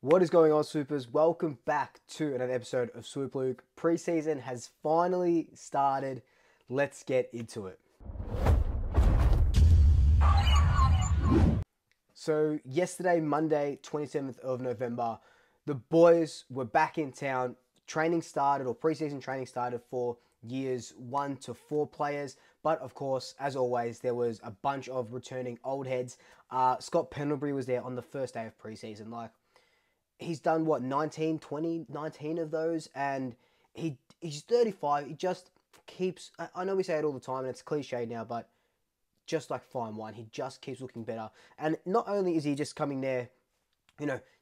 What is going on, Swoopers? Welcome back to another episode of Swoop Luke. Preseason has finally started. Let's get into it. So yesterday, Monday, 27th of November, the boys were back in town. Training started, or preseason training started for years 1 to 4 players. But of course, as always, there was a bunch of returning old heads. Scott Pendlebury was there on the first day of preseason. He's done, 19 of those, and he's 35. He just keeps, I know we say it all the time, and it's cliche now, but just like fine wine, he just keeps looking better. And not only is he just coming there,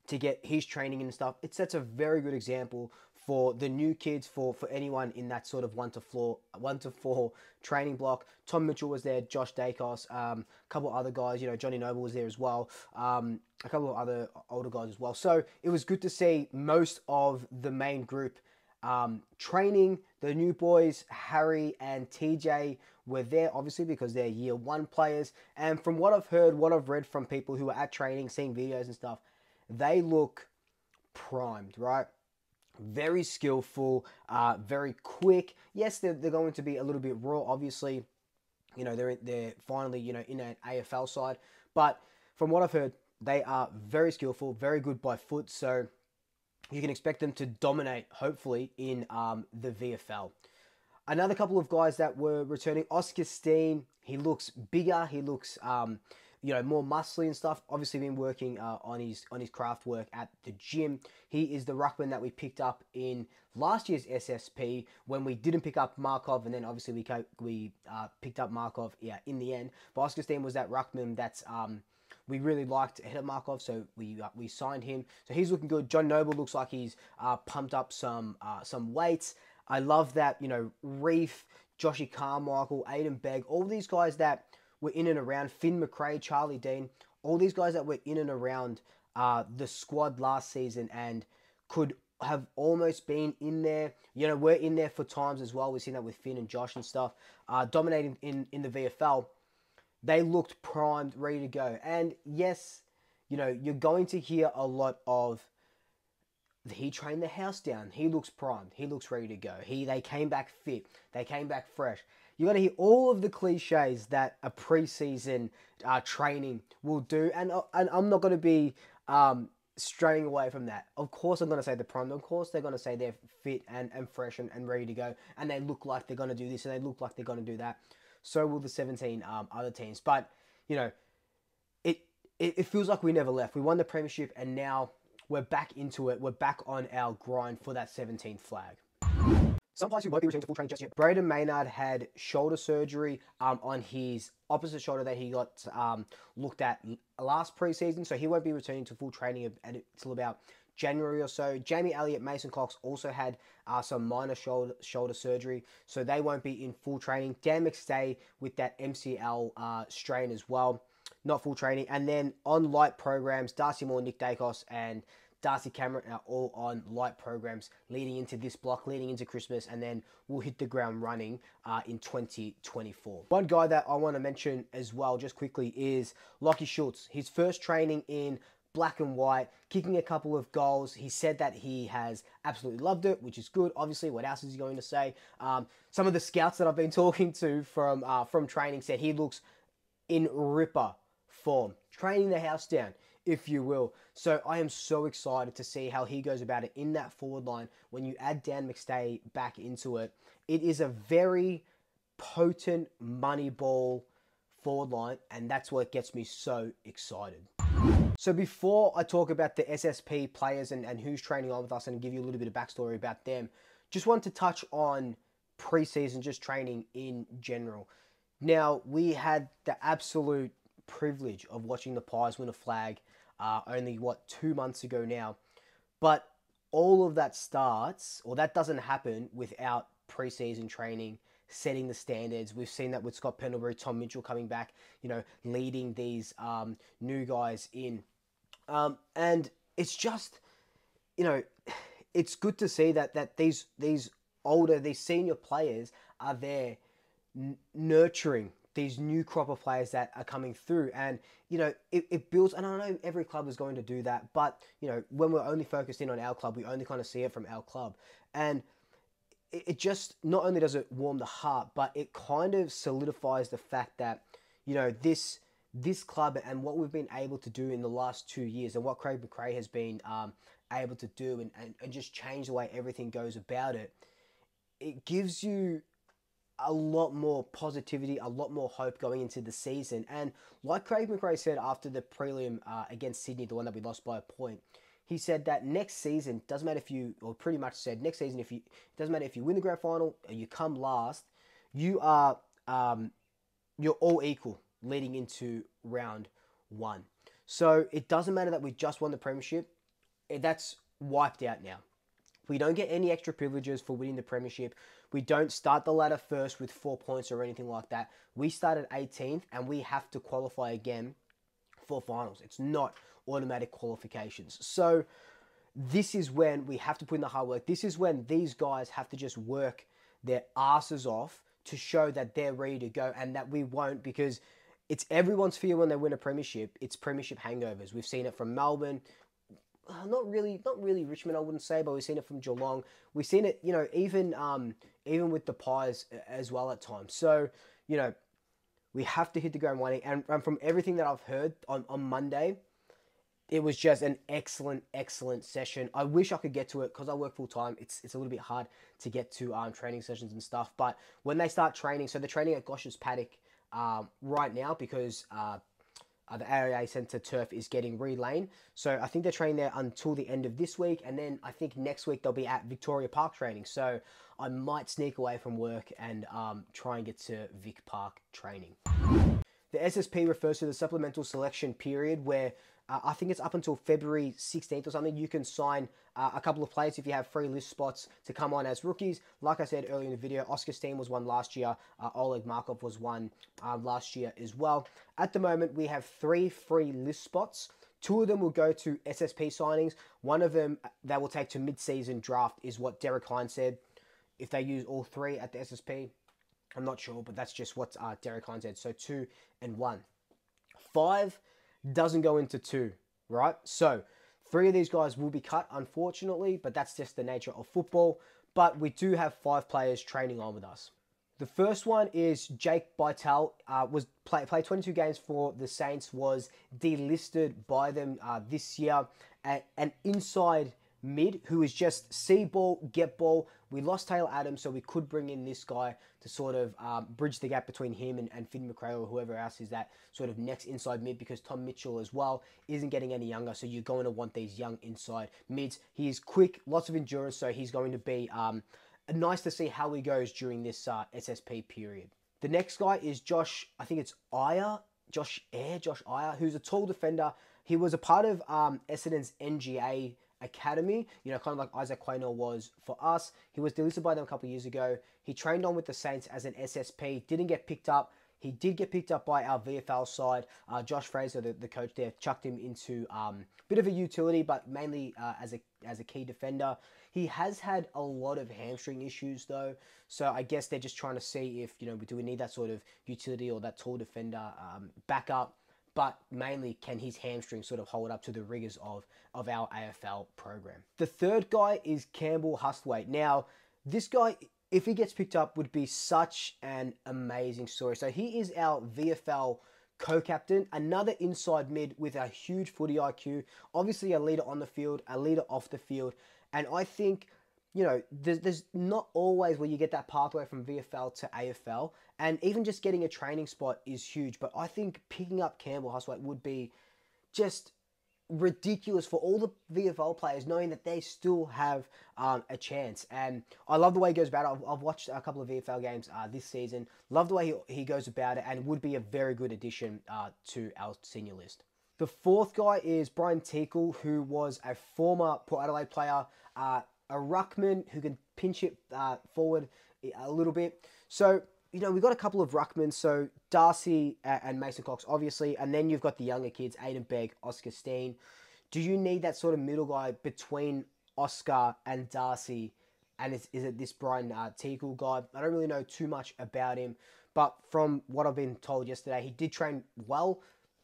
to get his training and stuff, it sets a very good example for the new kids, for anyone in that sort of 1 to 4 training block. Tom Mitchell was there, Josh Dacos, a couple of other guys, Johnny Noble was there as well, a couple of other older guys as well. So it was good to see most of the main group training. The new boys, Harry and TJ, were there obviously because they're year 1 players. And from what I've heard, what I've read from people who are at training, seeing videos and stuff, they look primed, right? Very skillful, very quick. Yes, they're going to be a little bit raw, obviously. They're finally, in an AFL side. But from what I've heard, they are very skillful, very good by foot. So you can expect them to dominate, hopefully, in the VFL. Another couple of guys that were returning, Oscar Steen, he looks bigger, he looks more muscly and stuff. Obviously been working on his craft work at the gym. He is the ruckman that we picked up in last year's SSP when we didn't pick up Markov, and then obviously we picked up Markov in the end. But Oscar Steen was that ruckman that's we really liked ahead of Markov, so we signed him. So he's looking good. John Noble looks like he's pumped up some weights. I love that, Reef, Joshy Carmichael, Aiden Begg, all these guys that were in and around, Finn McRae, Charlie Dean, all these guys that were in and around the squad last season and could have almost been in there. We're in there for times as well. We've seen that with Finn and Josh and stuff, dominating in the VFL. They looked primed, ready to go. And yes, you're going to hear a lot of, he trained the house down. He looks primed. He looks ready to go. They came back fit. They came back fresh. You're going to hear all of the cliches that a preseason training will do. And I'm not going to be straying away from that. Of course, I'm going to say the primed. Of course, they're going to say they're fit and fresh and ready to go. And they look like they're going to do this and they look like they're going to do that. So will the 17 other teams. But, it feels like we never left. We won the premiership and now we're back into it. We're back on our grind for that 17th flag. Some players who won't be returning to full training just yet. Braden Maynard had shoulder surgery on his opposite shoulder that he got looked at last preseason. So he won't be returning to full training until about January or so. Jamie Elliott, Mason Cox also had some minor shoulder surgery. So they won't be in full training. Dan McStay with that MCL strain as well. Not full training. And then on light programs, Darcy Moore, Nick Dacos, and Darcy Cameron are all on light programs leading into this block, leading into Christmas, and then we'll hit the ground running in 2024. One guy that I want to mention as well, just quickly, is Lockie Schultz. His first training in black and white, kicking a couple of goals. He said that he has absolutely loved it, which is good. Obviously, what else is he going to say? Some of the scouts that I've been talking to from training said he looks in ripper form, training the house down, if you will. So I am so excited to see how he goes about it in that forward line. When you add Dan McStay back into it, it is a very potent money ball forward line, and that's what gets me so excited. So before I talk about the SSP players and who's training on with us and give you a little bit of backstory about them, just want to touch on preseason, just training in general. Now, we had the absolute privilege of watching the Pies win a flag only 2 months ago now, but all of that starts, or that doesn't happen without preseason training, setting the standards. We've seen that with Scott Pendlebury, Tom Mitchell coming back, leading these new guys in, and it's just, it's good to see that these senior players are there nurturing these new crop of players that are coming through. And, it builds, and I know every club is going to do that, but, when we're only focused in on our club, we only kind of see it from our club. And it just, not only does it warm the heart, but it kind of solidifies the fact that, this club and what we've been able to do in the last 2 years, and what Craig McRae has been able to do, and just change the way everything goes about it, it gives you a lot more positivity, a lot more hope going into the season. And like Craig McRae said after the prelim against Sydney, the one that we lost by a point, he said that next season, doesn't matter if you, or pretty much said next season, it doesn't matter if you win the grand final or you come last, you are, you're all equal leading into round one. So it doesn't matter that we just won the premiership. That's wiped out now. We don't get any extra privileges for winning the premiership. We don't start the ladder first with 4 points or anything like that. We start at 18th and we have to qualify again for finals. It's not automatic qualifications. So this is when we have to put in the hard work. This is when these guys have to just work their asses off to show that they're ready to go, and that we won't, because it's everyone's fear when they win a premiership. It's premiership hangovers. We've seen it from Melbourne. Not really Richmond, I wouldn't say, but we've seen it from Geelong. We've seen it, even with the Pies as well at times. So, we have to hit the ground running. And from everything that I've heard on Monday, it was just an excellent session. I wish I could get to it because I work full time. It's a little bit hard to get to training sessions and stuff. But when they start training, so they're training at Gosh's Paddock right now, because the AIA Centre turf is getting relayed. So I think they're training there until the end of this week. And then I think next week they'll be at Victoria Park training. So I might sneak away from work and try and get to Vic Park training. The SSP refers to the supplemental selection period, where I think it's up until February 16th or something. You can sign a couple of players if you have free list spots to come on as rookies. Like I said earlier in the video, Oscar Steen was one last year. Oleg Markov was one last year as well. At the moment, we have 3 free list spots. 2 of them will go to SSP signings. One of them that will take to mid-season draft is what Derek Hines said. If they use all 3 at the SSP, I'm not sure, but that's just what Derek Hines said. So 2 and 1. 5 doesn't go into 2, right? So 3 of these guys will be cut, unfortunately, but that's just the nature of football. But we do have 5 players training on with us. The first one is Jake Bytel. Played 22 games for the Saints, was delisted by them this year. An inside mid who is just see ball, get ball. We lost Taylor Adams, so we could bring in this guy to sort of bridge the gap between him and Finn McRae or whoever else is that sort of next inside mid, because Tom Mitchell as well isn't getting any younger, so you're going to want these young inside mids. He is quick, lots of endurance, so he's going to be nice to see how he goes during this SSP period. The next guy is Josh Iyer, who's a tall defender. He was a part of Essendon's NGA Academy, kind of like Isaac Quaynor was for us. He was delisted by them a couple of years ago. He trained on with the Saints as an SSP, didn't get picked up. He did get picked up by our VFL side. Josh Fraser, the coach there, chucked him into a bit of a utility, but mainly as a key defender. He has had a lot of hamstring issues though, so I guess they're just trying to see if, do we need that sort of utility or that tall defender backup. But mainly, can his hamstring sort of hold up to the rigors of our AFL program? The third guy is Campbell Hustwaite. Now, this guy, if he gets picked up, would be such an amazing story. So he is our VFL co-captain, another inside mid with a huge footy IQ, obviously a leader on the field, a leader off the field, and I think, there's not always where you get that pathway from VFL to AFL, and even just getting a training spot is huge. But I think picking up Campbell Hustwaite would be just ridiculous for all the VFL players, knowing that they still have a chance. And I love the way he goes about it. I've watched a couple of VFL games this season. Love the way he goes about it, and would be a very good addition to our senior list. The fourth guy is Brian Teakle, who was a former Port Adelaide player, a ruckman who can pinch it forward a little bit. So, we've got a couple of ruckmen, so Darcy and Mason Cox, obviously, and then you've got the younger kids, Aiden Begg, Oscar Steen. Do you need that sort of middle guy between Oscar and Darcy, and is it this Brian Teakle guy? I don't really know too much about him, But from what I've been told yesterday, he did train well,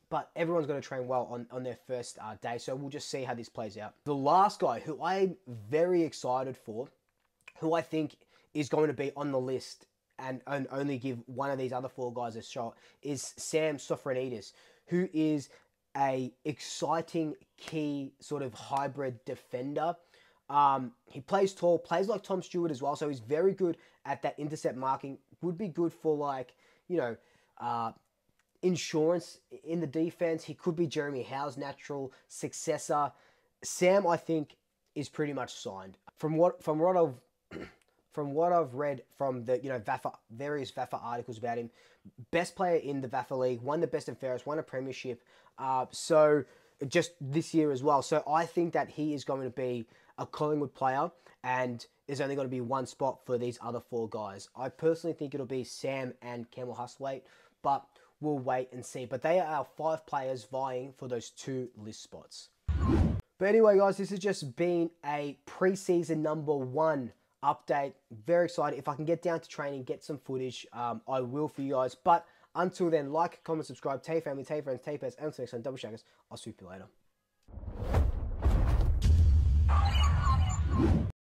but everyone's going to train well on their first day. So we'll just see how this plays out. The last guy who I'm very excited for, who I think is going to be on the list and only give one of these other 4 guys a shot, is Sam Sofronidis, who is a exciting key sort of hybrid defender. He plays tall, plays like Tom Stewart as well, so he's very good at that intercept marking. Would be good for, like, you know, insurance in the defense. He could be Jeremy Howe's natural successor. Sam, I think, is pretty much signed. From what I've read from the, you know, various VAFA articles about him, best player in the VAFA league, won the best and fairest, won a premiership. So just this year as well. So I think that he is going to be a Collingwood player, and there's only going to be one spot for these other 4 guys. I personally think it'll be Sam and Campbell Hustwaite, but we'll wait and see. But they are our 5 players vying for those 2 list spots. But anyway, guys, this has just been a preseason number 1 update. Very excited. If I can get down to training, get some footage, I will for you guys. But until then, like, comment, subscribe, tell your family, tell your friends, tell your pets, and until next time, double shaggers. I'll swoop you later.